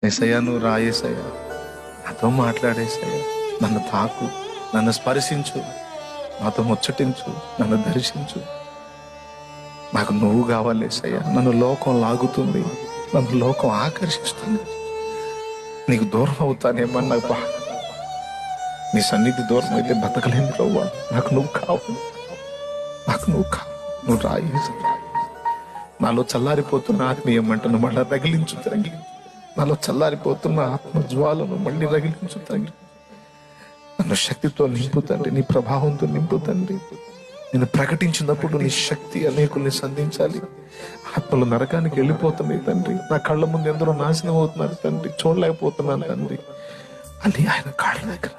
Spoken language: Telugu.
ఏసయ్యా నువ్వు రాయేసయ్యా, నాతో మాట్లాడేసయ్యా, నన్ను తాకు, నన్ను స్పర్శించు, నాతో ముచ్చటించు, నన్ను దర్శించు. నాకు నువ్వు కావాలేసయ్యా. నన్ను లోకం లాగుతుంది, నన్ను లోకం ఆకర్షిస్తుంది. నీకు దూరం అవుతానేమన్నా బాధ. నీ సన్నిధి దూరం అయితే బతకలేను ప్రభువా. నాకు నువ్వు కావాలి, నాకు నువ్వు కావాలి. నువ్వు రాయేసి నాలో చల్లారిపోతున్న ఆత్మీయ మంటను మళ్ళీ రగిలించు తండ్రి. నాలో చల్లారిపోతున్న ఆత్మ జ్వాలను మళ్ళీ రగిలించు తండ్రి. నన్ను శక్తితో నింపు తండ్రి, నీ ప్రభావంతో నింపు తండ్రి. నేను ప్రకటించినప్పుడు నీ శక్తి అనేకుల్ని సంధించాలి. ఆత్మలు నరకానికి వెళ్ళిపోతున్నాయి తండ్రి. నా కళ్ళ ముందు ఎందరో నాశనం అవుతున్నారు తండ్రి, చూడలేకపోతున్నాను తండ్రి. అని ఆయన కాళ్ళ దగ్గర